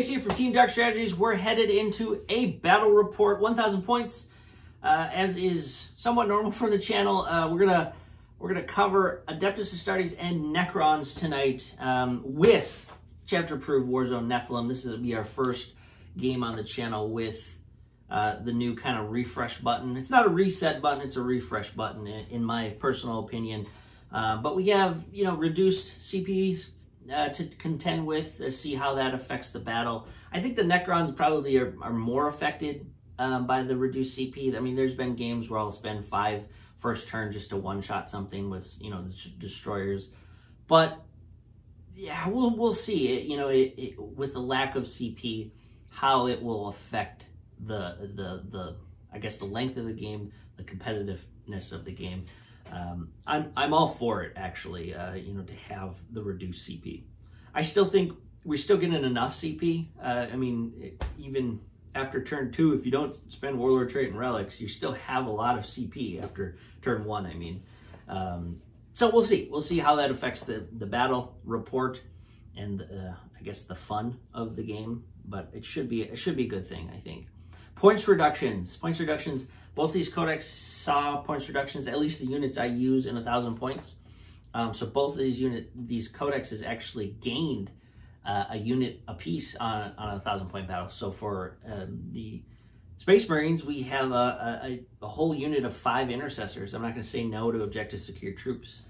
Chase here from Team Dark Strategies. We're headed into a battle report, 1,000 points, as is somewhat normal for the channel. We're gonna cover Adeptus Astartes and Necrons tonight with chapter-approved Warzone Nephilim. This will be our first game on the channel with the new kind of refresh button. It's not a reset button; it's a refresh button, in my personal opinion. But we have, reduced CPs to contend with, see how that affects the battle. I think the Necrons probably are more affected by the reduced CP. I mean, there's been games where I'll spend 5 first turn just to one-shot something with, the destroyers. But yeah, we'll see it, with the lack of CP, how it will affect the I guess the length of the game, the competitiveness of the game. I'm all for it, actually, to have the reduced CP. I still think we're still getting enough CP. I mean, even after turn 2, if you don't spend Warlord Trait and Relics, you still have a lot of CP after turn 1, I mean. So we'll see. We'll see how that affects the battle report and, I guess, the fun of the game. But it should be a good thing, I think. Points reductions. Both these codex saw points reductions, at least the units I use in 1,000 points. So both of these codexes actually gained a unit apiece on a 1,000-point battle. So for the Space Marines, we have a whole unit of 5 intercessors. I'm not going to say no to objective secure troops.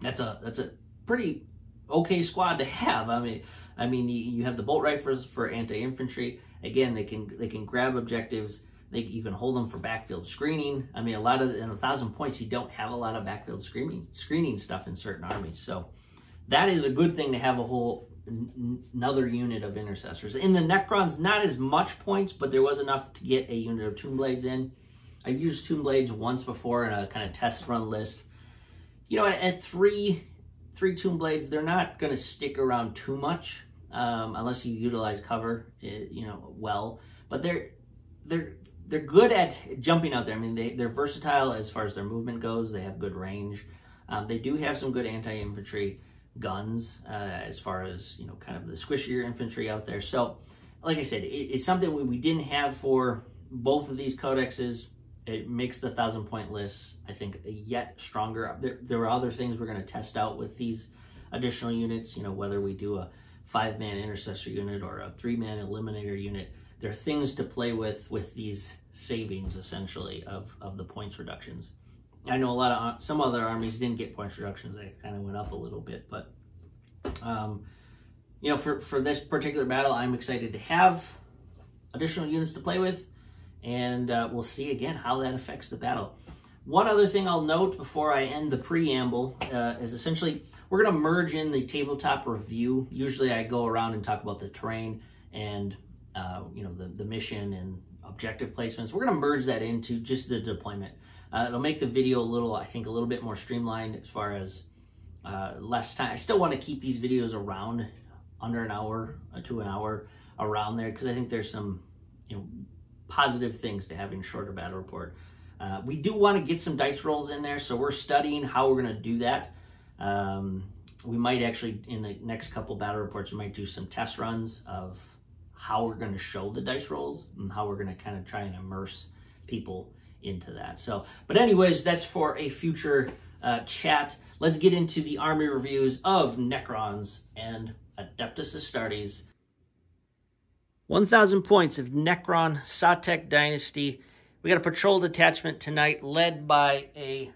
That's a pretty okay squad to have. I mean, you have the bolt rifles for anti-infantry. Again, they can grab objectives. You can hold them for backfield screening. I mean, in 1,000 points, you don't have a lot of backfield screening stuff in certain armies. So that is a good thing to have another unit of intercessors. In the Necrons, not as much points, but there was enough to get a unit of Tomb Blades in. I've used Tomb Blades once before in a kind of test run list. At 3 Tomb Blades, they're not going to stick around too much unless you utilize cover, well. But they're good at jumping out there. I mean, they're versatile as far as their movement goes. They have good range. They do have some good anti-infantry guns as far as, kind of the squishier infantry out there. So, like I said, it's something we didn't have for both of these codexes. It makes the 1,000-point list, I think, yet stronger. There are other things we're going to test out with these additional units, whether we do a 5-man intercessor unit or a 3-man eliminator unit. There are things to play with these savings, essentially, of the points reductions. I know some other armies didn't get points reductions. They kind of went up a little bit. But, for this particular battle, I'm excited to have additional units to play with. And we'll see, again, how that affects the battle. One other thing I'll note before I end the preamble is essentially we're going to merge in the tabletop review. Usually I go around and talk about the terrain and the mission and objective placements. We're going to merge that into just the deployment. It'll make the video I think a little bit more streamlined as far as less time. I still want to keep these videos around under an hour to an hour around there because I think there's some positive things to having a shorter battle report. We do want to get some dice rolls in there, so we're studying how we're going to do that. We might actually, in the next couple battle reports, we might do some test runs of how we're going to show the dice rolls and how we're going to kind of try and immerse people into that. So, but anyways, that's for a future chat. Let's get into the army reviews of Necrons and Adeptus Astartes. 1,000 points of Necron Satek Dynasty. We got a patrol detachment tonight led by a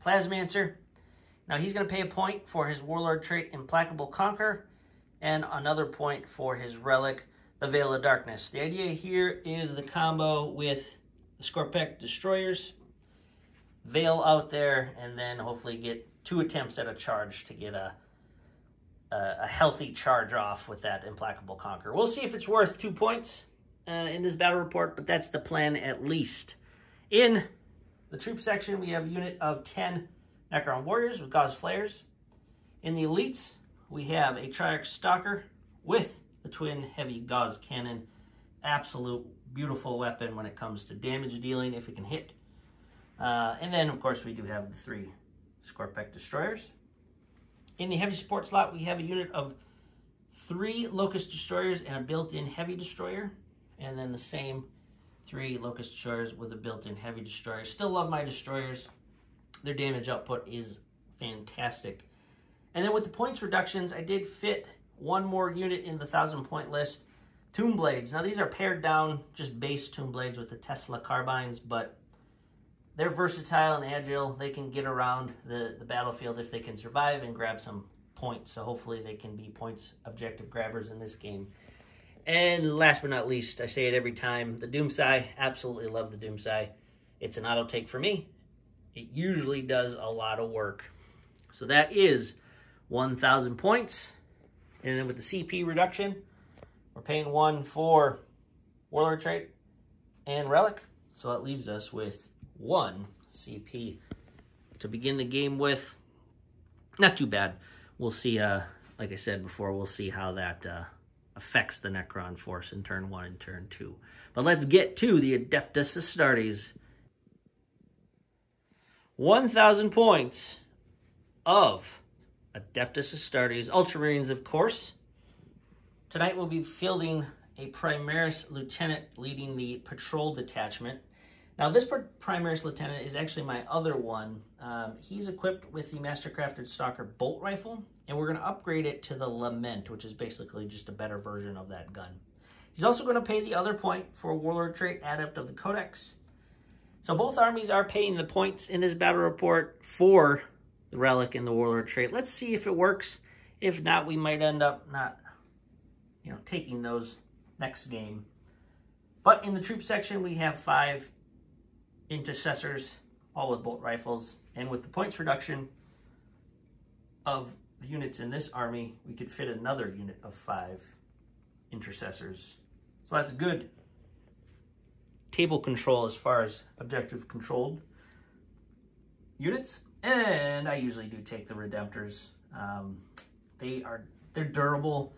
Plasmancer. Now he's going to pay a point for his Warlord trait Implacable Conquer and another point for his relic, the Veil of Darkness. The idea here is the combo with the Skorpek Destroyers, Veil out there, and then hopefully get 2 attempts at a charge to get a healthy charge off with that Implacable Conquer. We'll see if it's worth 2 points in this battle report, but that's the plan at least. In the troop section, we have a unit of 10 Necron Warriors with Gauss Flares. In the elites, we have a Triarch Stalker with the twin heavy Gauss Cannon. Absolute beautiful weapon when it comes to damage dealing if it can hit. And then, of course, we do have the 3 Skorpek Destroyers. In the heavy support slot, we have a unit of 3 Locust Destroyers and a built-in Heavy Destroyer. And then the same 3 Locust Destroyers with a built-in Heavy Destroyer. Still love my Destroyers. Their damage output is fantastic. And then with the points reductions, I did fit one more unit in the 1,000-point list. Tomb Blades. Now, these are pared down, just base Tomb Blades with the Tesla carbines, but they're versatile and agile. They can get around the battlefield if they can survive and grab some points. So hopefully they can be points objective grabbers in this game. And last but not least, I say it every time, the Doomsday. Absolutely love the Doomsday. It's an auto take for me. It usually does a lot of work. So that is 1,000 points. And then with the CP reduction, we're paying 1 for Warlord trait and Relic. So that leaves us with 1 CP to begin the game with. Not too bad. We'll see, like I said before, we'll see how that affects the Necron force in turn 1 and turn 2. But let's get to the Adeptus Astartes. 1,000 points of Adeptus Astartes. Ultramarines, of course. Tonight we'll be fielding a Primaris Lieutenant leading the Patrol Detachment. Now this Primaris Lieutenant is actually my other one. He's equipped with the Mastercrafted Stalker Bolt Rifle, and we're going to upgrade it to the Lament, which is basically just a better version of that gun. He's also going to pay the other point for Warlord trait, Adept of the Codex. So both armies are paying the points in this battle report for the Relic and the Warlord trait. Let's see if it works. If not, we might end up not, taking those next game. But in the troop section, we have 5 intercessors, all with bolt rifles. And with the points reduction of the units in this army, we could fit another unit of 5 intercessors. So that's good table control as far as objective controlled units. And I usually do take the Redemptors. They're durable.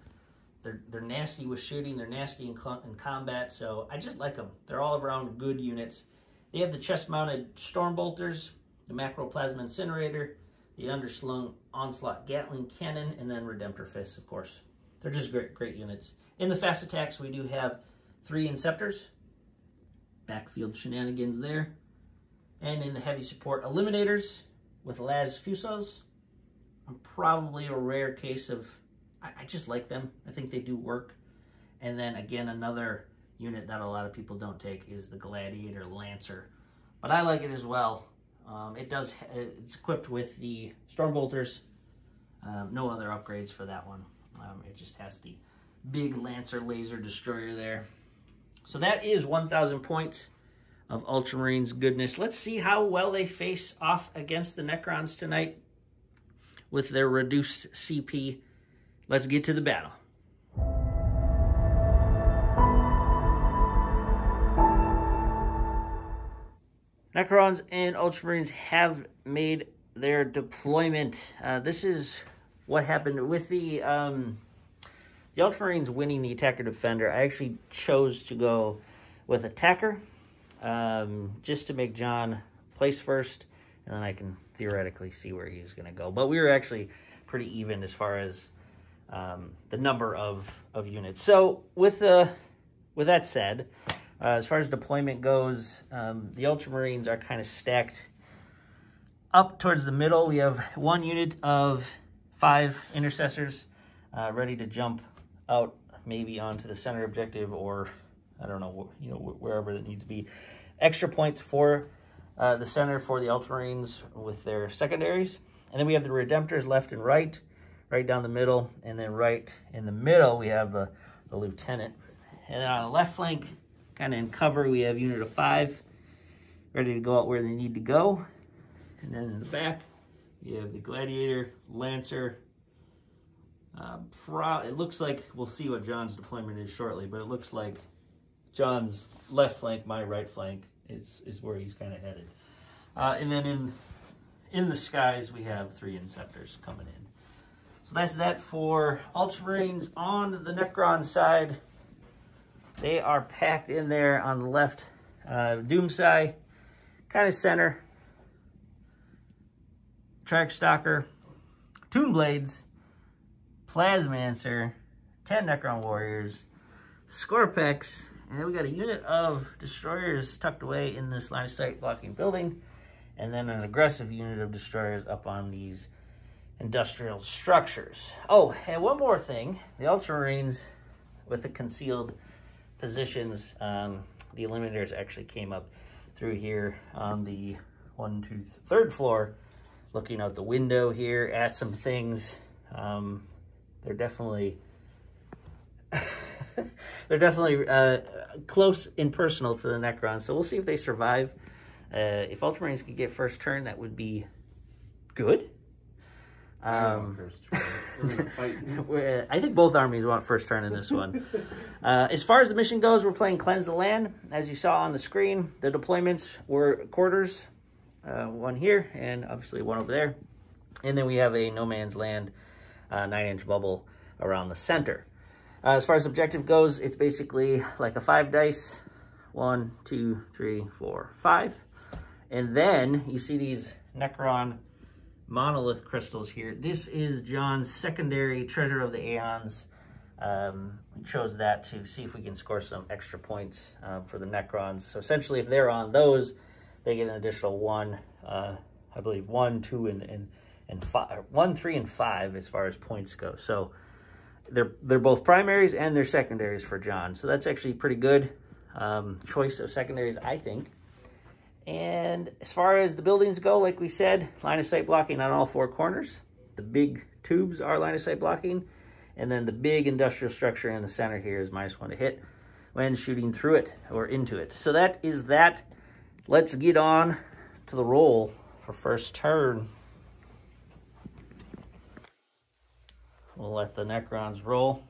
They're nasty with shooting. They're nasty in combat. So I just like them. They're all around good units. They have the chest-mounted Stormbolters, the Macroplasma Incinerator, the underslung Onslaught Gatling Cannon, and then Redemptor Fists, of course. They're just great units. In the fast attacks, we do have 3 Inceptors. Backfield shenanigans there. And in the heavy support, Eliminators with Las Fusos. I'm probably a rare case of, I just like them. I think they do work. And then again, another unit that a lot of people don't take is the Gladiator Lancer. But I like it as well. It's equipped with the Stormbolters. No other upgrades for that one. It just has the big Lancer laser destroyer there. So that is 1,000 points of Ultramarines goodness. Let's see how well they face off against the Necrons tonight with their reduced CP. Let's get to the battle. Necrons and Ultramarines have made their deployment. This is what happened with the Ultramarines winning the Attacker-Defender. I actually chose to go with Attacker just to make John place first, and then I can theoretically see where he's going to go. But we were actually pretty even as far as the number of units. So with that said, as far as deployment goes, the Ultramarines are kind of stacked up towards the middle. We have 1 unit of 5 intercessors ready to jump out maybe onto the center objective, or I don't know, wherever it needs to be. Extra points for the center for the Ultramarines with their secondaries. And then we have the Redemptors left and right down the middle, and then right in the middle we have the Lieutenant. And then on the left flank, kind of in cover, we have unit of 5 ready to go out where they need to go. And then in the back, you have the Gladiator, Lancer. It looks like, we'll see what John's deployment is shortly, but it looks like John's left flank, my right flank, is where he's kind of headed. And then in the skies, we have 3 Inceptors coming in. So that's that for Ultramarines. On the Necron side, they are packed in there on the left. Doomsday, kind of center. Track Stalker, Tomb Blades, Plasmancer, 10 Necron warriors, Scorpex, and then we got a unit of destroyers tucked away in this line of sight blocking building, and then an aggressive unit of destroyers up on these industrial structures. Oh, and one more thing. The Ultramarines with the concealed positions, the Eliminators actually came up through here on the third floor, looking out the window here at some things. They're definitely close and personal to the Necrons, so we'll see if they survive. If Ultramarines could get first turn, that would be good. First turn. We're gonna fight. I think both armies want first turn in this one. As far as the mission goes, we're playing Cleanse the Land. As you saw on the screen, the deployments were quarters, one here and obviously one over there. And then we have a no man's land 9-inch bubble around the center. As far as objective goes, it's basically like a 5 dice. 1, 2, 3, 4, 5. And then you see these Necron monolith crystals here. This is John's secondary Treasure of the Aeons. We chose that to see if we can score some extra points for the Necrons. So essentially, if they're on those, they get an additional 1, I believe 1, 2, and 5, 1, 3, and 5 as far as points go. So they're both primaries and they're secondaries for John. So that's actually pretty good choice of secondaries, I think. And as far as the buildings go, like we said, line of sight blocking on all 4 corners. The big tubes are line of sight blocking. And then the big industrial structure in the center here is -1 to hit when shooting through it or into it. So that is that. Let's get on to the roll for first turn. We'll let the Necrons roll.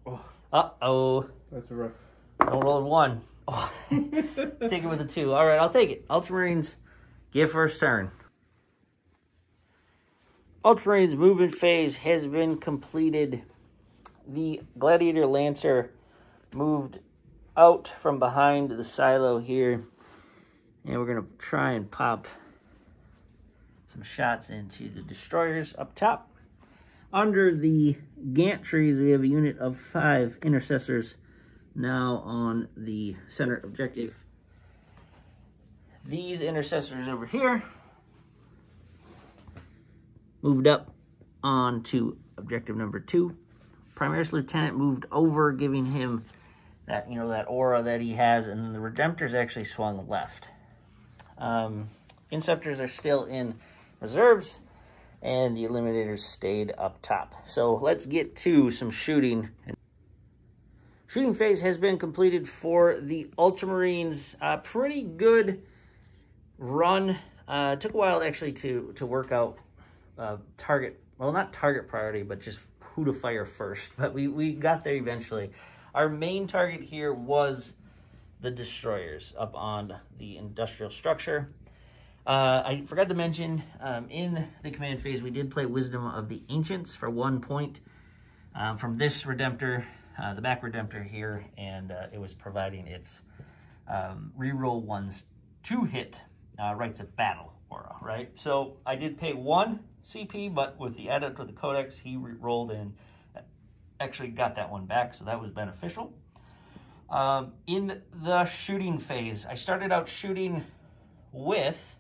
Oh, Uh-oh. that's rough. Don't roll a 1. Oh. Take it with a 2. All right, I'll take it. Ultramarines, give first turn. Ultramarines movement phase has been completed. The Gladiator Lancer moved out from behind the silo here. And we're going to try and pop some shots into the destroyers up top. Under the gantries, we have a unit of 5 intercessors now on the center objective. These intercessors over here moved up on to objective number 2. Primaris Lieutenant moved over, giving him that, that aura that he has, and the Redemptors actually swung left. Inceptors are still in reserves, and the Eliminators stayed up top. So let's get to some shooting. Shooting phase has been completed for the Ultramarines. Pretty good run. It took a while actually to work out target, well, not target priority, but just who to fire first. But we got there eventually. Our main target here was the destroyers up on the industrial structure. I forgot to mention, in the command phase, we did play Wisdom of the Ancients for 1 point from this Redemptor, the back Redemptor here, and it was providing its reroll 1s to hit Rites of Battle aura, right? So I did pay 1 CP, but with the Adept with the Codex, he re-rolled and actually got that 1 back, so that was beneficial. In the shooting phase, I started out shooting with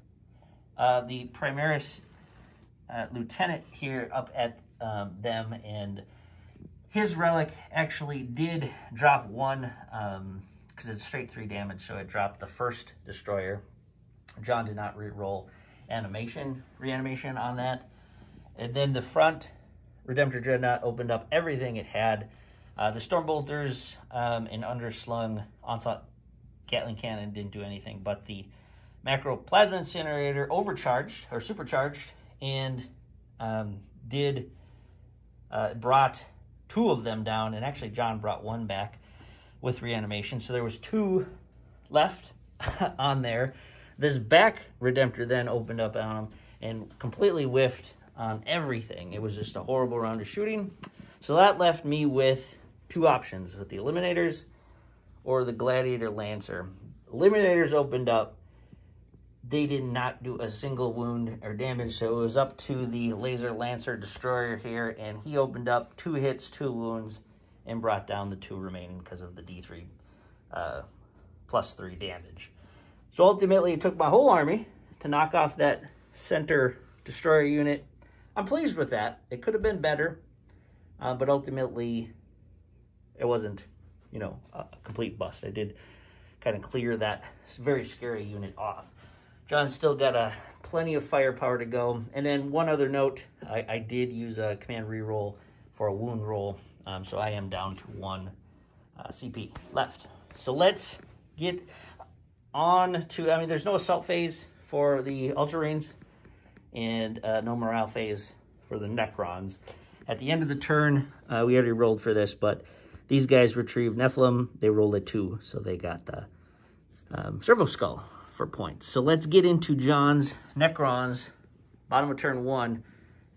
the Primaris Lieutenant here up at them, and his relic actually did drop 1, because it's straight 3 damage, so it dropped the first destroyer. John did not re-roll reanimation on that. And then the front Redemptor Dreadnought opened up everything it had. The Stormbolters and underslung Onslaught Gatling Cannon didn't do anything, but the Macro Plasma Incinerator overcharged, or supercharged, and brought 2 of them down, and actually John brought 1 back with reanimation, so there was 2 left on there. This back Redemptor then opened up on him and completely whiffed on everything. It was just a horrible round of shooting. So that left me with 2 options, with the Eliminators or the Gladiator Lancer. Eliminators opened up they did not do a single wound or damage, so it was up to the Laser Lancer Destroyer here, and he opened up 2 hits, 2 wounds, and brought down the 2 remaining because of the D3 +3 damage. So ultimately, it took my whole army to knock off that center Destroyer unit. I'm pleased with that. It could have been better, but ultimately, it wasn't, you know, a complete bust. I did kind of clear that very scary unit off. John's still got plenty of firepower to go. And then one other note, I did use a command reroll for a wound roll, so I am down to 1 CP left. So let's get on to, I mean, there's no assault phase for the Ultramarines and no morale phase for the Necrons. At the end of the turn, we already rolled for this, but these guys retrieved Nephilim. They rolled a 2, so they got the Servo Skull for points. So let's get into John's Necrons, bottom of turn 1,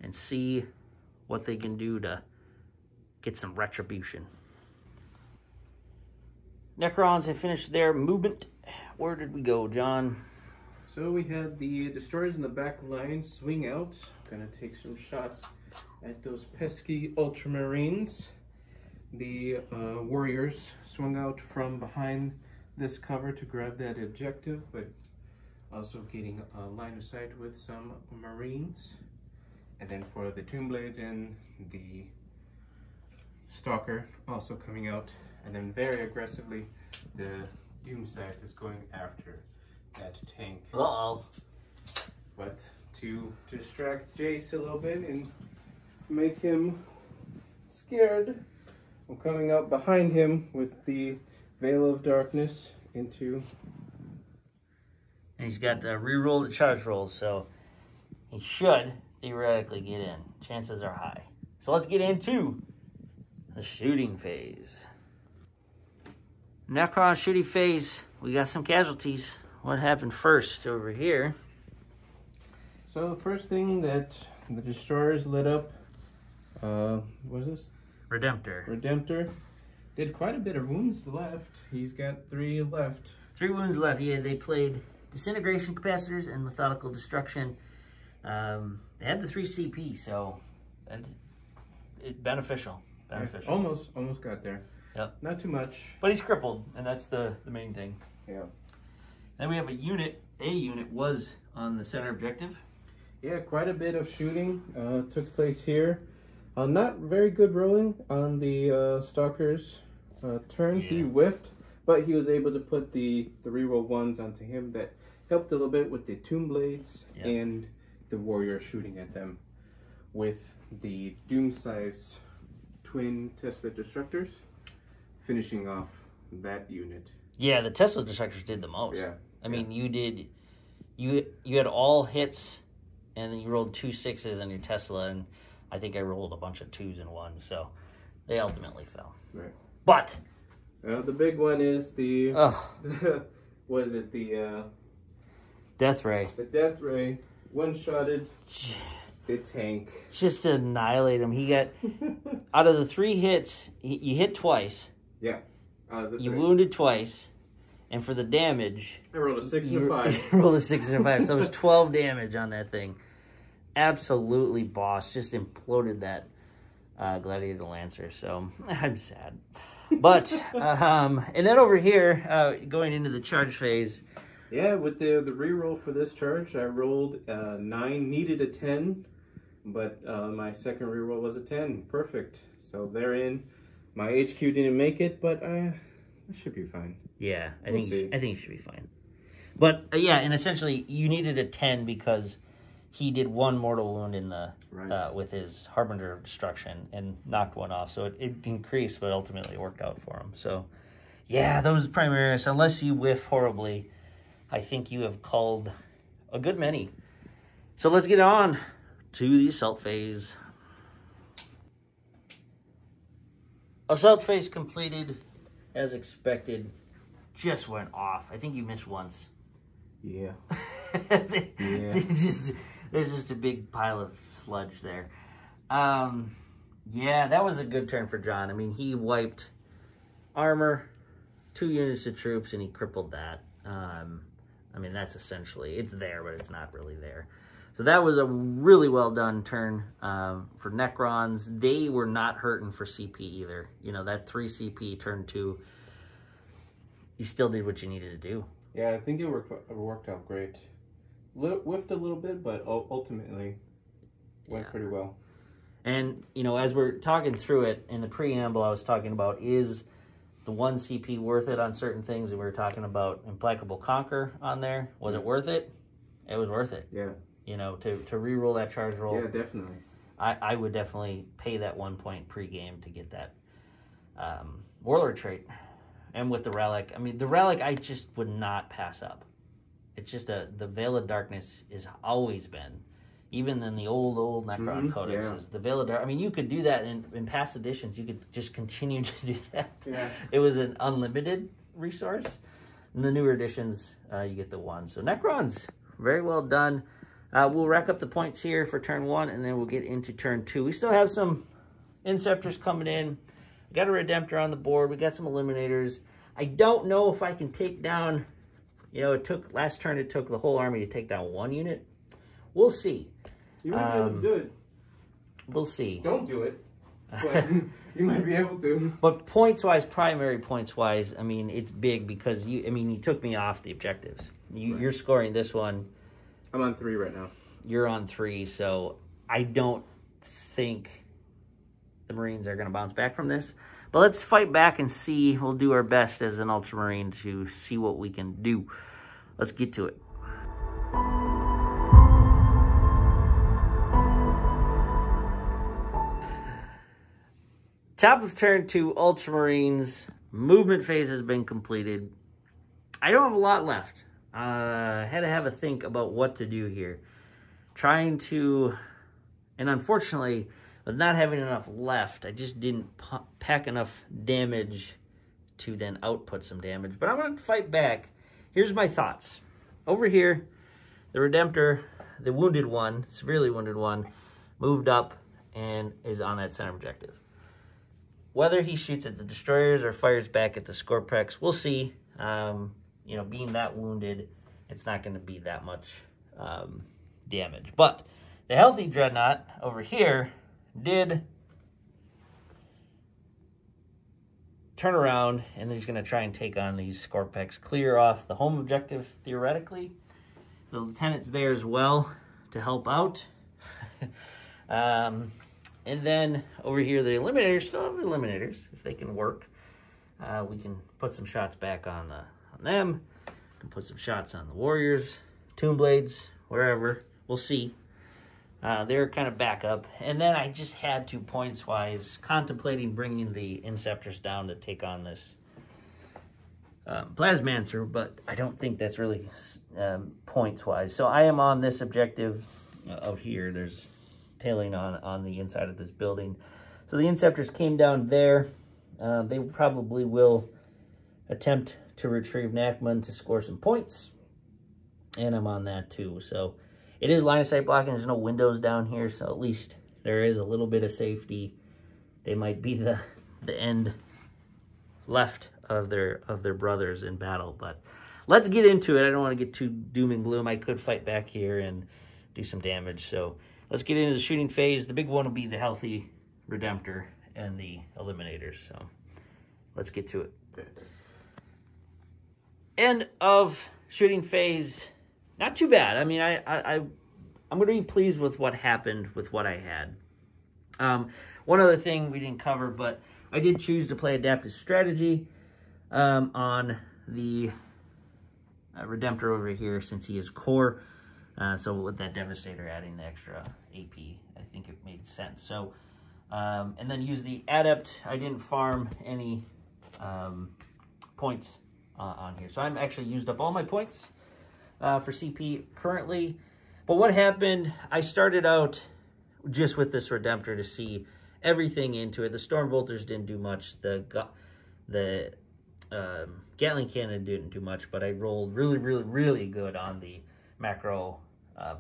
and see what they can do to get some retribution. Necrons have finished their movement. Where did we go, John? So we had the destroyers in the back line swing out. Gonna take some shots at those pesky Ultramarines. The warriors swung out from behind this cover to grab that objective, but also getting a line of sight with some Marines. And then for the Tomb Blades and the Stalker also coming out, and then very aggressively the Doom Scythe is going after that tank. Uh-oh. But to distract Jace a little bit and make him scared, I'm coming out behind him with the Veil of Darkness into... And he's got to reroll the charge rolls, so he should theoretically get in. Chances are high. So let's get into the shooting phase. Necron shooting phase, we got some casualties. What happened first over here? So the first thing that the destroyers lit up, what is this? Redemptor. Redemptor. Did quite a bit of wounds left. He's got 3 left. 3 wounds left. Yeah, they played Disintegration Capacitors and Methodical Destruction. They had the 3 CP, so it beneficial. Beneficial. Almost got there. Yep. Not too much. But he's crippled, and that's the main thing. Yeah. Then we have a unit. A unit was on the center objective. Yeah, quite a bit of shooting took place here. Not very good rolling on the Stalker's turn. Yeah. He whiffed, but he was able to put the reroll 1s onto him. That helped a little bit with the Tomb Blades and the warrior shooting at them with the Doom Scythe's twin Tesla Destructors, finishing off that unit. Yeah, the Tesla Destructors did the most. Yeah. I mean, you had all hits, and then you rolled 2 6s on your Tesla, and I think I rolled a bunch of 2s and 1s, so they ultimately fell. Right. But the big one is the was it the Death Ray? The Death Ray one-shotted the tank. Just to annihilate him. He got out of the 3 hits, you hit twice. Yeah. You wounded twice. And for the damage, I rolled a 6 and a 5. Rolled a 6 and a 5. So it was 12 damage on that thing. Absolutely boss. Just imploded that Gladiator Lancer. So I'm sad. But, and then over here, going into the charge phase. Yeah, with the reroll for this charge, I rolled 9, needed a 10. But my second reroll was a 10. Perfect. So therein, my HQ didn't make it, but I should be fine. Yeah, I think you should be fine. But yeah, and essentially you needed a 10 because he did 1 mortal wound in the with his Harbinger of Destruction and knocked 1 off. So it increased, but ultimately worked out for him. So yeah, those Primaris, unless you whiff horribly, I think you have culled a good many. So let's get on to the assault phase. Assault phase completed as expected. Just went off. I think you missed once. Yeah. There's just a big pile of sludge there. Yeah, that was a good turn for John. I mean, he wiped armor, 2 units of troops, and he crippled that. I mean, that's essentially, it's there, but it's not really there. So that was a really well done turn for Necrons. They were not hurting for CP either. You know, that 3 CP turn 2, you still did what you needed to do. Yeah, I think it worked out great. Whiffed a little bit, but ultimately went pretty well. And, you know, as we're talking through it, in the preamble I was talking about, is the 1 CP worth it on certain things? And we were talking about Implacable Conquer on there. Was it worth it? It was worth it. Yeah. You know, to re-roll that charge roll. Yeah, definitely. I would definitely pay that 1 point pre-game to get that Warlord trait. And with the Relic, I mean, the Relic I just would not pass up. It's just the Veil of Darkness has always been, even in the old Necron codexes, the Veil of Darkness. I mean, you could do that in past editions. You could just continue to do that. Yeah. It was an unlimited resource. In the newer editions, you get the 1. So Necrons, very well done. We'll rack up the points here for turn 1, and then we'll get into turn 2. We still have some Inceptors coming in. We got a Redemptor on the board. We got some Eliminators. I don't know if I can take down, you know, last turn it took the whole army to take down 1 unit. We'll see. You might be able to do it. We'll see. Don't do it, but you might be able to. But points-wise, primary points-wise, I mean, it's big because, you took me off the objectives. You're scoring this one. I'm on 3 right now. You're on 3, so I don't think the Marines are going to bounce back from this. But let's fight back and see. We'll do our best as an Ultramarine to see what we can do. Let's get to it. Top of turn 2, Ultramarines. Movement phase has been completed. I don't have a lot left. I had to have a think about what to do here. Trying to, and unfortunately, with not having enough left, I just didn't pack enough damage to then output some damage. But I'm going to fight back. Here's my thoughts. Over here, the Redemptor, the wounded one, severely wounded one, moved up and is on that center objective. Whether he shoots at the destroyers or fires back at the Scorpex, we'll see. You know, being that wounded, it's not going to be that much damage. But the healthy Dreadnought over here did turn around, and he's going to try and take on these Scorpex, clear off the home objective, theoretically. The Lieutenant's there as well to help out. And then over here, the Eliminators, still have Eliminators, if they can work. We can put some shots back on them. Can put some shots on the Warriors, Tomb Blades, wherever. We'll see. They're kind of back up. And then I just had to, points-wise, contemplating bringing the Inceptors down to take on this Plasmancer, but I don't think that's really points-wise. So I am on this objective out here. There's tailing on the inside of this building. So the Inceptors came down there. They probably will attempt to retrieve Nachman to score some points. And I'm on that too. So it is line of sight blocking. There's no windows down here, so at least there is a little bit of safety. They might be the end left of their brothers in battle. But let's get into it. I don't want to get too doom and gloom. I could fight back here and do some damage. So let's get into the shooting phase. The big one will be the healthy Redemptor and the Eliminators. So let's get to it. End of shooting phase. Not too bad. I mean, I'm going to be pleased with what happened with what I had. One other thing we didn't cover, but I did choose to play Adeptus Strategy on the Redemptor over here since he is core. So with that Devastator adding the extra AP, I think it made sense. So, and then use the Adept. I didn't farm any points on here. So I'm actually used up all my points for CP currently. But what happened, I started out just with this Redemptor to see everything into it. The Stormbolters didn't do much. The Gatling Cannon didn't do much, but I rolled really good on the Macro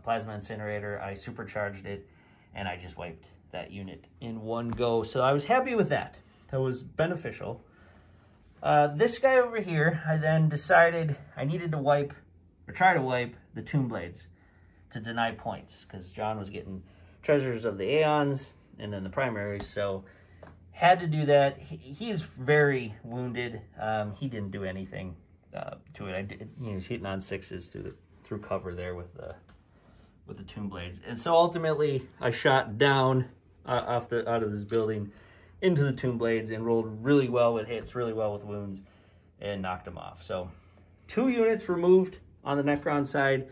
Plasma Incinerator. I supercharged it, and I just wiped that unit in one go. So I was happy with that. That was beneficial. This guy over here, I then decided I needed to wipe or try to wipe the Tomb Blades to deny points, because John was getting Treasures of the Aeons and then the primaries, so had to do that. He's very wounded. He didn't do anything to it. He was hitting on 6s through cover there with the Tomb Blades, and so ultimately I shot down out of this building into the Tomb Blades and rolled really well with hits, really well with wounds, and knocked him off. So 2 units removed on the Necron side.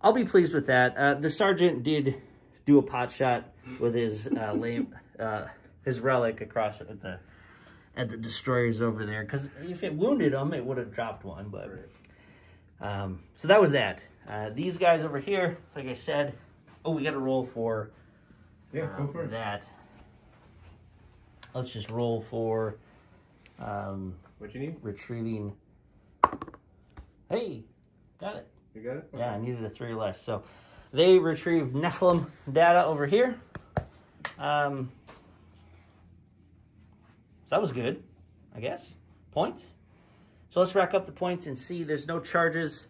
I'll be pleased with that. The Sergeant did do a pot shot with his his relic across at the destroyers over there, because if it wounded him, it would have dropped one. But so that was that. These guys over here, like I said, we got to roll for go for it. That. Let's just roll for what you need? Retrieving. Hey, got it. You got it? Okay. Yeah, I needed a 3 less. So they retrieved Nephilim data over here. So that was good, I guess. Points. So let's rack up the points and see. There's no charges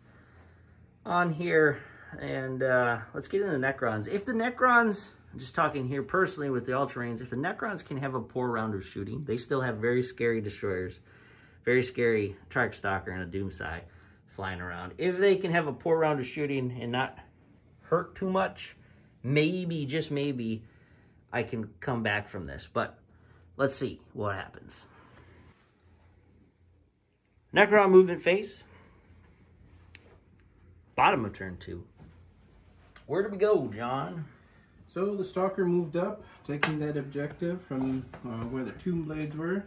on here. And let's get into the Necrons. If the Necrons, I'm just talking here personally with the Ultramarines, if the Necrons can have a poor round of shooting, they still have very scary destroyers, very scary Trike Stalker and a Doomsday flying around. If they can have a poor round of shooting and not hurt too much, maybe, just maybe, I can come back from this. But let's see what happens. Necron movement phase. Bottom of turn 2. Where do we go, John? So the Stalker moved up, taking that objective from where the Tomb Blades were.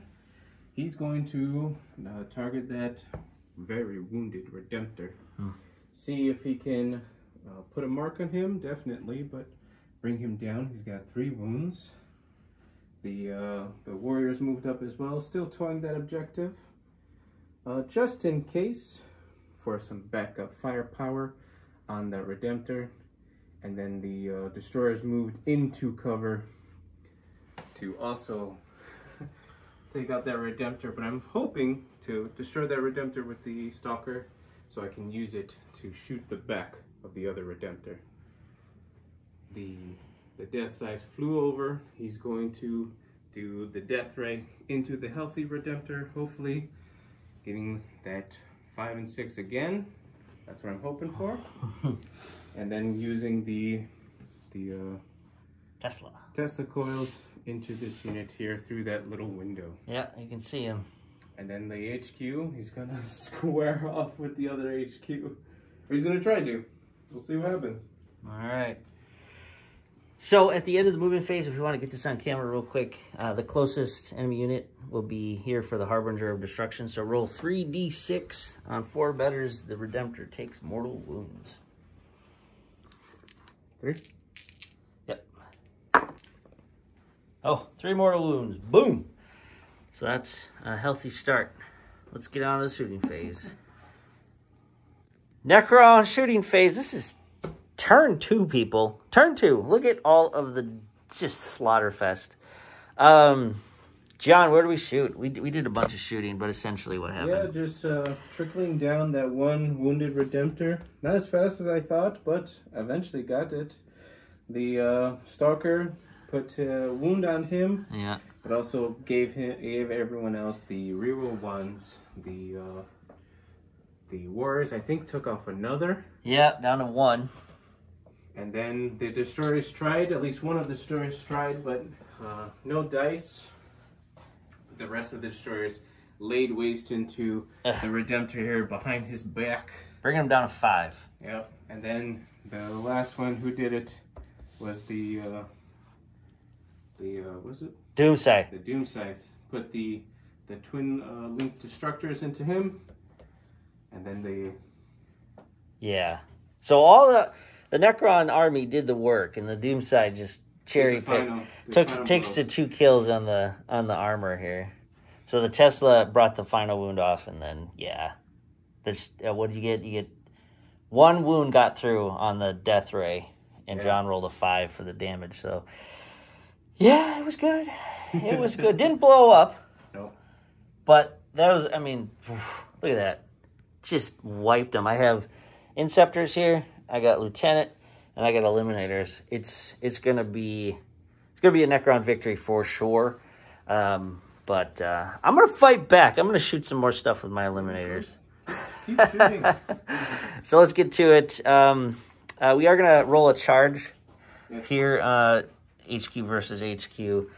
He's going to target that very wounded Redemptor. See if he can put a mark on him, definitely, but bring him down. He's got 3 wounds. The Warriors moved up as well, still towing that objective. Just in case, for some backup firepower on that Redemptor. And then the Destroyers moved into cover to also take out that Redemptor. But I'm hoping to destroy that Redemptor with the Stalker so I can use it to shoot the back of the other Redemptor. The Death Size flew over. He's going to do the Death Ray into the healthy Redemptor, hopefully getting that 5 and 6 again. That's what I'm hoping for. And then using the Tesla coils into this unit here through that little window. Yeah, you can see him. And then the HQ, he's gonna square off with the other HQ. Or he's gonna try to. We'll see what happens. All right. So at the end of the movement phase, if we want to get this on camera real quick, the closest enemy unit will be here for the Harbinger of Destruction. So roll 3d6 on 4 betters. The Redemptor takes mortal wounds. 3? Yep. Oh, 3 mortal wounds. Boom! So that's a healthy start. Let's get on to the shooting phase. Necron shooting phase. This is turn 2, people. Turn 2. Look at all of the just slaughterfest. John, where do we shoot? We did a bunch of shooting, but essentially what happened? Yeah, just trickling down that one wounded Redemptor. Not as fast as I thought, but eventually got it. The Stalker put a wound on him. Yeah. But also gave everyone else the reroll ones. The Warriors, I think, took off another. Yeah, down to 1. And then the Destroyers tried. At least one of the Destroyers tried, but no dice. The rest of the Destroyers laid waste into the Redemptor here behind his back. Bringing him down to 5. Yep. And then the last one who did it was the was it? Doomsday. The Doomsday. Put the twin linked destructors into him. And then they... Yeah. So all the Necron army did the work, and the Doomsday just cherry picked. Takes the 2 kills on the armor here. So the Tesla brought the final wound off, and then yeah, this what did you get? You get 1 wound got through on the Death Ray, and John rolled a 5 for the damage. So yeah, it was good. It was good. Didn't blow up. No. But that was, I mean, look at that. Just wiped them. I have Inceptors here. I got Lieutenant, and I got Eliminators. It's gonna be a Necron victory for sure. But I'm gonna fight back. I'm gonna shoot some more stuff with my Eliminators. Keep shooting. So let's get to it. We are gonna roll a charge here. HQ versus HQ.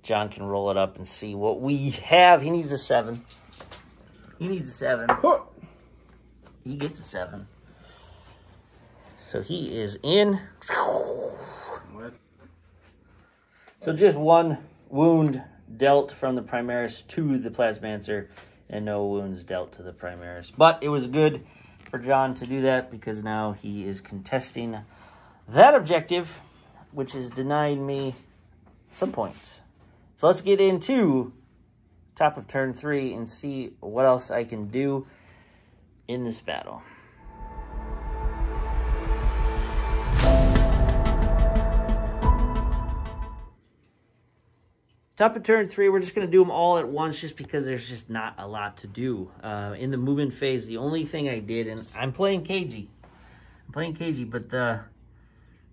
John can roll it up and see what we have. He needs a 7. He needs a 7. He gets a 7. So he is in. What? So just 1 wound dealt from the Primaris to the Plasmancer, and no wounds dealt to the Primaris. But it was good for John to do that, because now he is contesting that objective, which is denying me some points. So let's get into top of turn 3 and see what else I can do in this battle. Top of turn 3, we're just going to do them all at once just because there's just not a lot to do. In the movement phase, the only thing I did, and I'm playing cagey. But the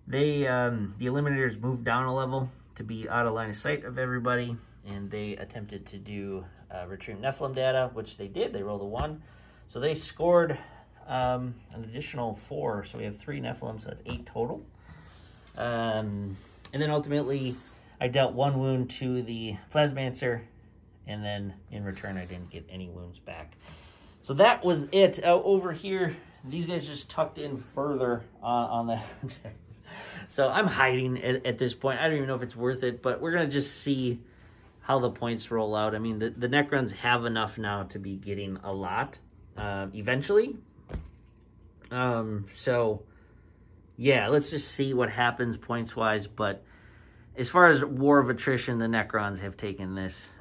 Eliminators moved down a level to be out of line of sight of everybody, and they attempted to do retrieve Nephilim data, which they did. They rolled a 1. So they scored an additional 4, so we have 3 Nephilim, so that's 8 total. And then ultimately, I dealt 1 wound to the Plasmancer, and then in return, I didn't get any wounds back. So that was it. Over here, these guys just tucked in further on that objective. So I'm hiding at this point. I don't even know if it's worth it, but we're going to just see how the points roll out. I mean, the Necrons have enough now to be getting a lot eventually. So, yeah, let's just see what happens points-wise, but as far as War of Attrition, the Necrons have taken this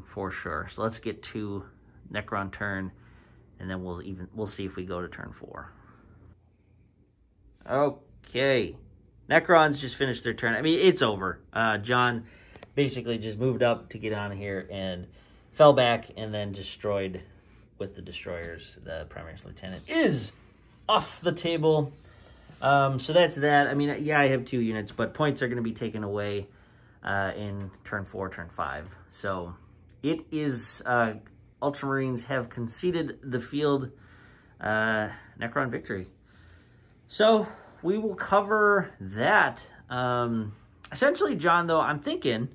for sure. So let's get to Necron turn, and then we'll see if we go to turn 4. Okay, Necrons just finished their turn. I mean, it's over. John basically just moved up to get on here and fell back, and then destroyed with the destroyers. The Primaris Lieutenant is off the table. So that's that. I mean, yeah, I have 2 units, but points are going to be taken away in turn 4, turn 5. So it is Ultramarines have conceded the field Necron victory. So we will cover that. Essentially, John, though, I'm thinking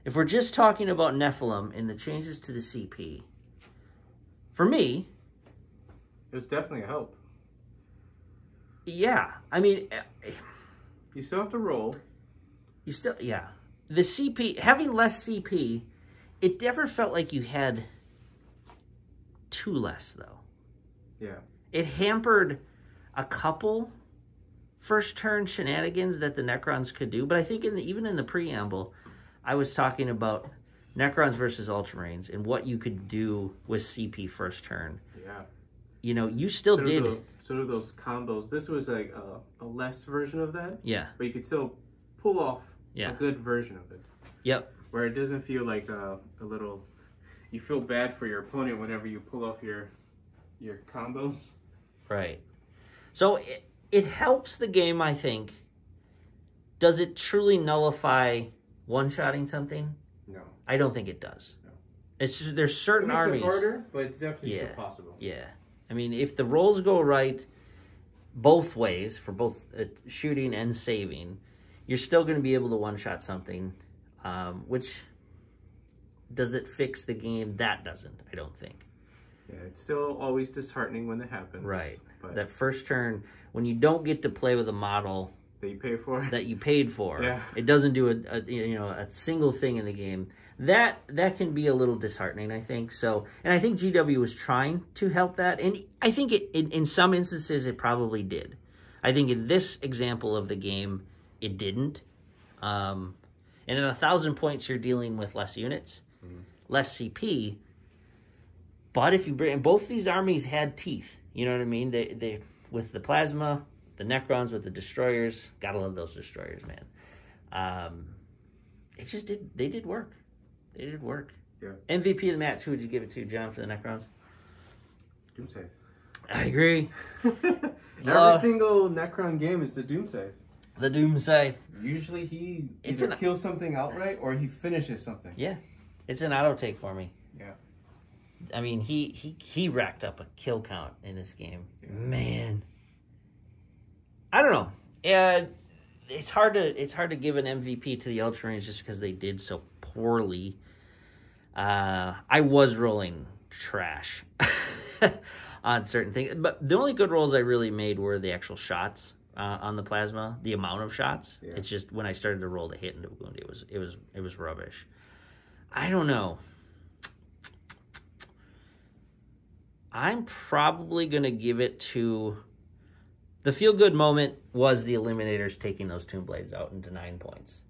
if we're just talking about Nephilim and the changes to the CP, for me, it was definitely a help. Yeah, I mean, you still have to roll. You still, yeah. The CP, having less CP, it never felt like you had 2 less, though. Yeah. It hampered a couple first turn shenanigans that the Necrons could do, but I think even in the preamble, I was talking about Necrons versus Ultramarines and what you could do with CP first turn. Yeah. You know, you still did. Sort of those combos. This was like a less version of that. Yeah. But you could still pull off a good version of it. Yep. Where it doesn't feel like a little... You feel bad for your opponent whenever you pull off your combos. Right. So it helps the game, I think. Does it truly nullify one-shotting something? No. I don't think it does. No. It's just, there's certain armies... It makes it harder, but it's definitely still possible. Yeah. I mean, if the rolls go right both ways, for both shooting and saving, you're still going to be able to one-shot something, which, does it fix the game? That doesn't, I don't think. Yeah, it's still always disheartening when it happens. Right. But that first turn, when you don't get to play with a model that you pay for, that you paid for, it doesn't do a single thing in the game. That can be a little disheartening, I think. So, and I think GW was trying to help that, and I think in some instances it probably did. I think in this example of the game, it didn't. And at 1,000 points, you're dealing with less units, less CP. But if you bring, both these armies had teeth. You know what I mean? They with the plasma, the Necrons with the destroyers. Gotta love those destroyers, man. It just did. They did work. They did work. Yeah. MVP of the match. Who would you give it to, John, for the Necrons? Doomsday. I agree. Every single Necron game is the Doomsday. The Doomsday. Usually he either kills something outright or he finishes something. Yeah. It's an auto take for me. Yeah. I mean, he racked up a kill count in this game. Yeah. Man. I don't know. It's hard to give an MVP to the Ultramarines just because they did so poorly. I was rolling trash on certain things, but the only good rolls I really made were the actual shots on the plasma, the amount of shots. Yeah. It's just when I started to roll the hit into wound, it was rubbish. I don't know. I'm probably gonna give it to the feel-good moment was the Eliminators taking those Tomb Blades out into 9 points.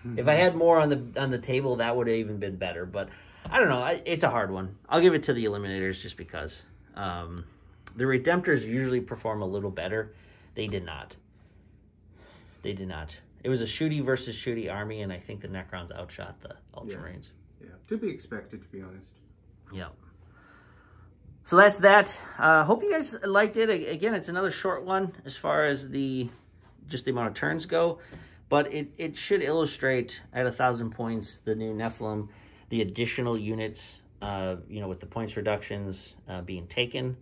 Mm-hmm. If I had more on the table, that would have even been better. But I don't know. It's a hard one. I'll give it to the Eliminators just because. The Redemptors usually perform a little better. They did not. They did not. It was a shooty versus shooty army, and I think the Necrons outshot the Ultramarines. Yeah, to be expected, to be honest. Yeah. So that's that. Hope you guys liked it. Again, it's another short one as far as just the amount of turns go. But it should illustrate at 1,000 points the new Nephilim, the additional units, with the points reductions being taken.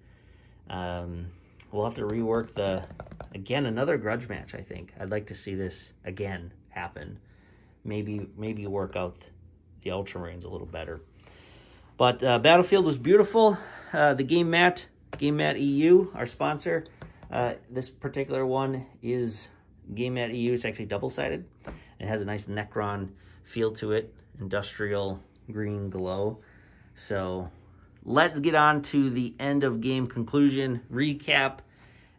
We'll have to rework another grudge match, I think. I'd like to see this again happen. Maybe work out the Ultramarines a little better. But Battlefield was beautiful. The Game Mat EU, our sponsor. This particular one is Game Mat EU. It's actually double-sided. It has a nice Necron feel to it, industrial green glow. So let's get on to the end of game conclusion, recap,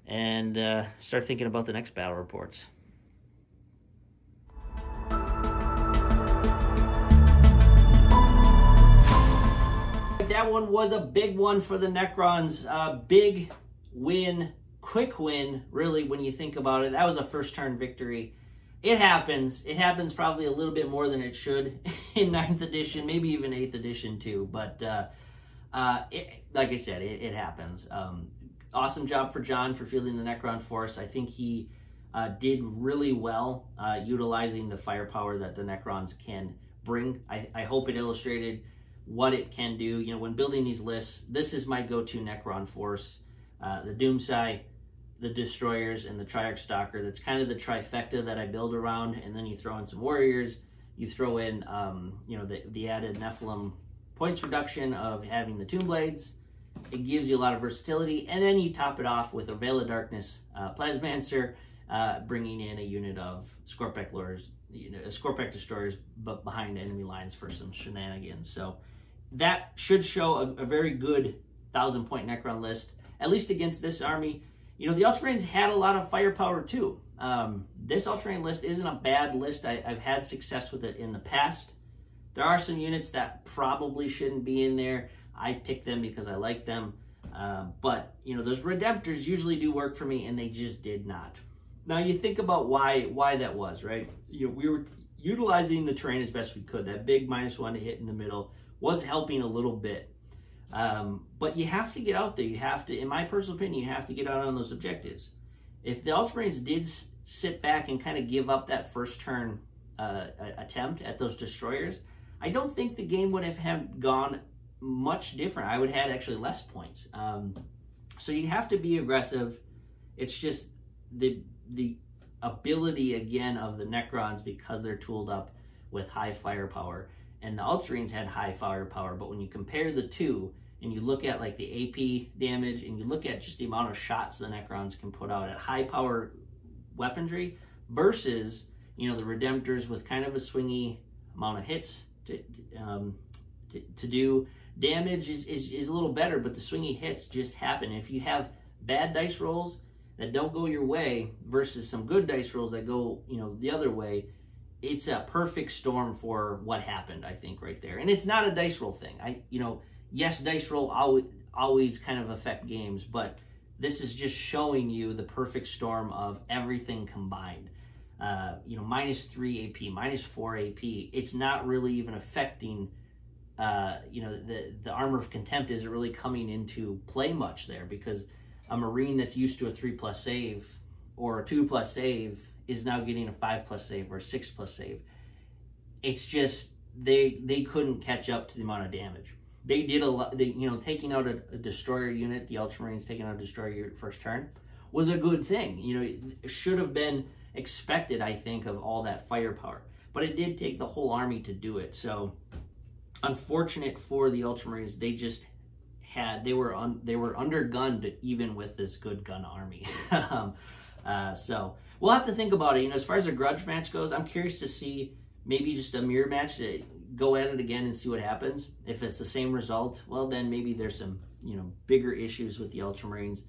and start thinking about the next battle reports. That one was a big one for the Necrons. Big win, quick win, really, when you think about it. That was a first turn victory. It happens. It happens probably a little bit more than it should in 9th edition, maybe even 8th edition too. But like I said, it happens. Awesome job for John for fielding the Necron force. I think he did really well utilizing the firepower that the Necrons can bring. I hope it illustrated what it can do. You know, when building these lists, this is my go-to Necron force. The Doomsday, the Destroyers, and the Triarch Stalker. That's kind of the trifecta that I build around, and then you throw in some Warriors. You throw in, the added Nephilim points reduction of having the Tomb Blades. It gives you a lot of versatility, and then you top it off with a Veil of Darkness Plasmancer, bringing in a unit of Scorpek Lords, Scorpek Destroyers, but behind enemy lines for some shenanigans. So that should show a very good 1,000-point Necron list, at least against this army. You know, the Ultramarines had a lot of firepower too. This Ultramarine list isn't a bad list. I've had success with it in the past. There are some units that probably shouldn't be in there. I picked them because I like them. But, those Redemptors usually do work for me, and they just did not. Now, you think about why that was, right? We were utilizing the terrain as best we could. That big -1 to hit in the middle was helping a little bit. But you have to get out there. You have to, in my personal opinion, you have to get out on those objectives. If the Ultramarines did sit back and kind of give up that first turn attempt at those Destroyers, I don't think the game would have gone much different. I would have had actually less points. So you have to be aggressive. It's just the ability, again, of the Necrons, because they're tooled up with high firepower. And the Ultramarines had high firepower, but when you compare the two, and you look at like the AP damage, and you look at just the amount of shots the Necrons can put out at high power weaponry versus, the Redemptors with kind of a swingy amount of hits to do. Damage is a little better, but the swingy hits just happen. If you have bad dice rolls that don't go your way versus some good dice rolls that go, the other way, it's a perfect storm for what happened, I think, right there. And it's not a dice roll thing. Yes, dice roll always kind of affect games, but this is just showing you the perfect storm of everything combined. -3 AP, -4 AP. It's not really even affecting, the Armor of Contempt isn't really coming into play much there, because a Marine that's used to a 3+ save or a 2+ save is now getting a 5+ save or a 6+ save. It's just they couldn't catch up to the amount of damage. They did a lot. Taking out a destroyer unit, the Ultramarines taking out a destroyer unit first turn was a good thing. It should have been expected, I think, of all that firepower. But it did take the whole army to do it. So unfortunate for the Ultramarines, they were undergunned even with this good gun army. So we'll have to think about it. As far as a grudge match goes, I'm curious to see maybe just a mirror match to go at it again and see what happens. If it's the same result, well, then maybe there's some bigger issues with the Ultramarines.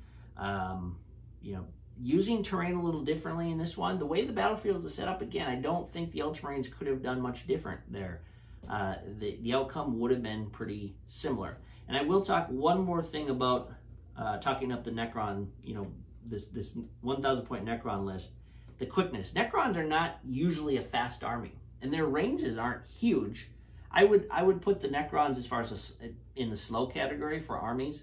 Using terrain a little differently in this one. The way the battlefield is set up, again, I don't think the Ultramarines could have done much different there. The outcome would have been pretty similar. And I will talk one more thing about talking up the Necron, this 1,000 point Necron list. The quickness. Necrons are not usually a fast army, and their ranges aren't huge. I would put the Necrons as far as in the slow category for armies,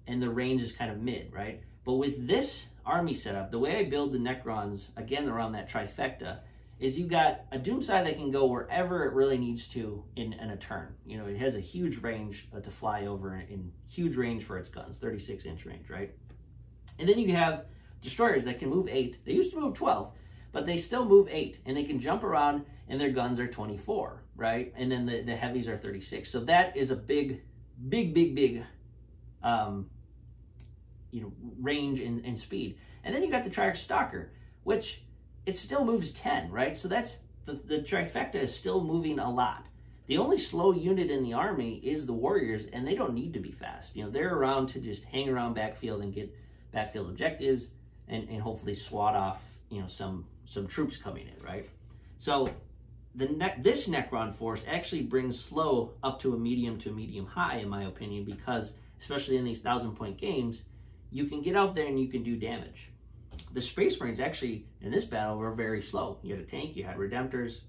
and the range is kind of mid, right? But with this army setup, the way I build the Necrons, again around that trifecta, is you got a Doomsday that can go wherever it really needs to in a turn. It has a huge range to fly over, in huge range for its guns, 36-inch range, right? And then you have destroyers that can move 8. They used to move 12, but they still move 8, and they can jump around, and their guns are 24, right? And then the heavies are 36. So that is a big range and speed. And then you got the Triarch Stalker, which it still moves 10, right? So that's the trifecta is still moving a lot. The only slow unit in the army is the Warriors, and they don't need to be fast. They're around to just hang around backfield and get backfield objectives and hopefully swat off, some troops coming in, right? So this Necron force actually brings slow up to a medium high, in my opinion, because especially in these 1,000-point games, you can get out there and you can do damage. The Space Marines actually, in this battle, were very slow. You had a tank, you had Redemptors.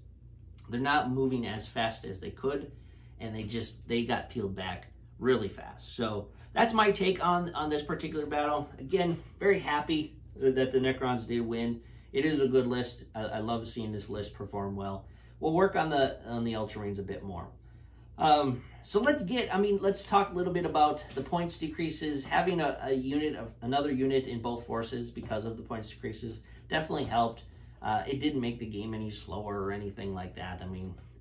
They're not moving as fast as they could, and they got peeled back really fast. So that's my take on this particular battle. Again, very happy that the Necrons did win. It is a good list. I love seeing this list perform well. We'll work on the Ultramarines a bit more. So let's talk a little bit about the points decreases. Having another unit in both forces because of the points decreases definitely helped. It didn't make the game any slower or anything like that.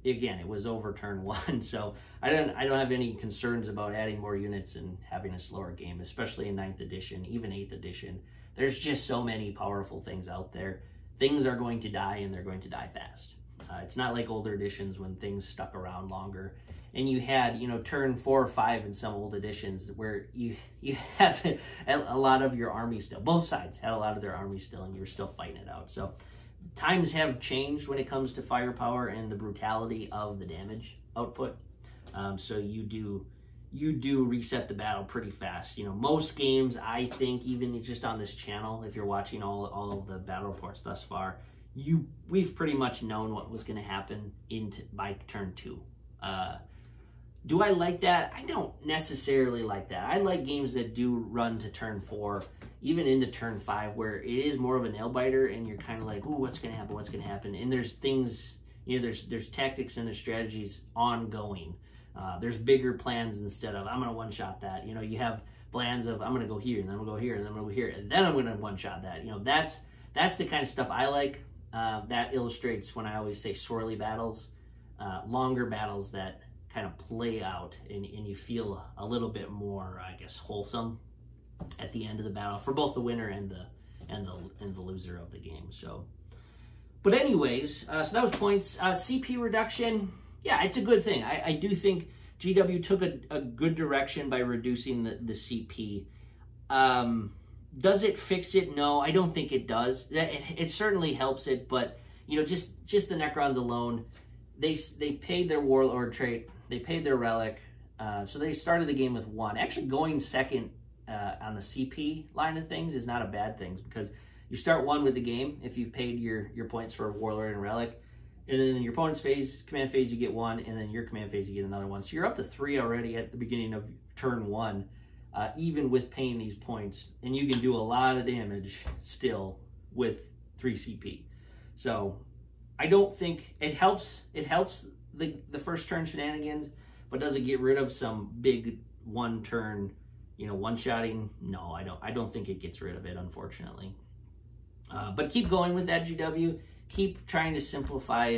Again, it was over turn 1, so I don't have any concerns about adding more units and having a slower game, especially in 9th edition, even 8th edition. There's just so many powerful things out there. Things are going to die, and they're going to die fast. It's not like older editions when things stuck around longer. And you had, turn 4 or 5 in some old editions where you had a lot of your army still. Both sides had a lot of their army still, and you were still fighting it out. So times have changed when it comes to firepower and the brutality of the damage output. So you do reset the battle pretty fast. Most games, I think, even just on this channel, if you're watching all of the battle reports thus far, we've pretty much known what was going to happen by turn 2. Do I like that? I don't necessarily like that. I like games that do run to turn 4, even into turn 5, where it is more of a nail biter, and you're kind of like, ooh, what's going to happen? What's going to happen? And there's things, there's tactics and there's strategies ongoing. There's bigger plans instead of I'm going to one-shot that. You have plans of I'm going to go here, and then I'm going to go here, and then I'm going to go here, and then I'm going to one-shot that. That's the kind of stuff I like. That illustrates when I always say swirly battles, longer battles that kind of play out and you feel a little bit more, I guess, wholesome at the end of the battle for both the winner and the loser of the game. So, but anyways, so that was points. CP reduction, yeah, it's a good thing. I do think GW took a good direction by reducing the CP. Does it fix it? No, I don't think it does. It certainly helps it, but just the Necrons alone, they paid their Warlord trait, they paid their relic, so they started the game with 1. Actually, going second on the CP line of things is not a bad thing, because you start 1 with the game if you've paid your points for Warlord and relic, and then in your opponent's phase, command phase, you get 1, and then your command phase, you get another 1. So you're up to 3 already at the beginning of turn 1. even with paying these points, and you can do a lot of damage still with 3 CP. So I don't think it helps. It helps the first turn shenanigans, but does it get rid of some big one turn, you know, one-shotting? No, I don't think it gets rid of it, unfortunately. But keep going with that, GW. Keep trying to simplify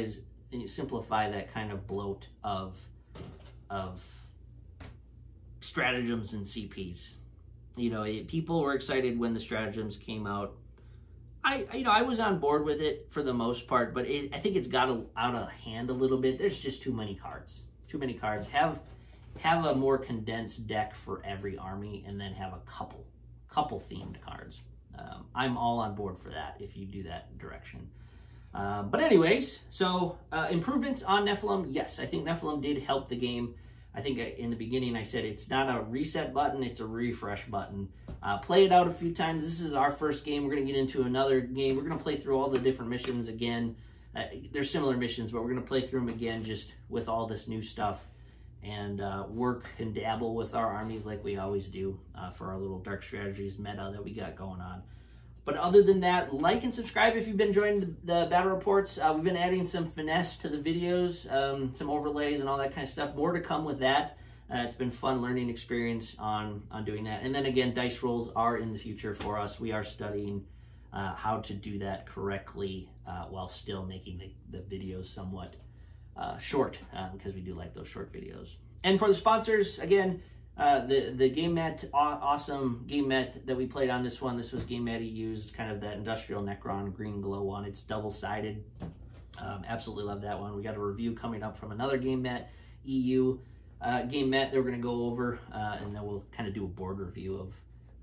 that kind of bloat of stratagems and CPs. You know, people were excited when the stratagems came out. I was on board with it for the most part, but I think it's got out of hand a little bit. There's just too many cards. Too many cards. Have a more condensed deck for every army, and then have a couple themed cards. I'm all on board for that if you do that direction. But anyways, so improvements on Nephilim. Yes, I think Nephilim did help the game. I think in the beginning I said it's not a reset button, it's a refresh button. Play it out a few times. This is our first game. We're going to get into another game. We're going to play through all the different missions again. They're similar missions, but we're going to play through them again just with all this new stuff, and work and dabble with our armies like we always do for our little Dark Strategies meta that we got going on. But other than that, like and subscribe if you've been enjoying the battle reports. We've been adding some finesse to the videos, some overlays and all that kind of stuff. More to come with that. It's been fun learning experience on doing that. And then again, dice rolls are in the future for us. We are studying how to do that correctly while still making the videos somewhat short, because we do like those short videos. And for the sponsors, again, the game mat, awesome game mat that we played on this one. This was game mat EU's, kind of that industrial Necron green glow one. It's double-sided. Absolutely love that one. We got a review coming up from another game mat EU game mat that we're going to go over, and then we'll kind of do a board review of,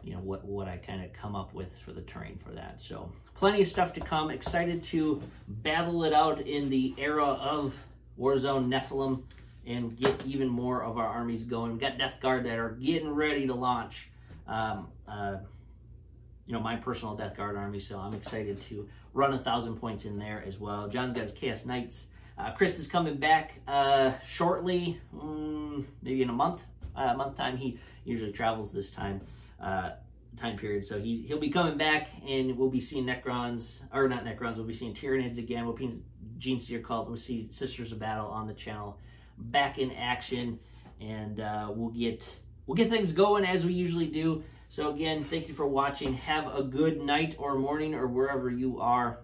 you know, what I kind of come up with for the terrain for that. So plenty of stuff to come. Excited to battle it out in the era of Warzone Nephilim and get even more of our armies going. We've got Death Guard that are getting ready to launch, you know, my personal Death Guard army, so I'm excited to run 1,000 points in there as well. John's got his Chaos Knights. Chris is coming back shortly, maybe in a month time. He usually travels this time period, so he'll be coming back, and we'll be seeing Necrons, or not Necrons, we'll be seeing Tyranids again. We'll be Gene Steer Cult. We'll see Sisters of Battle on the channel back in action, and we'll get things going as we usually do. So again, thank you for watching. Have a good night or morning or wherever you are.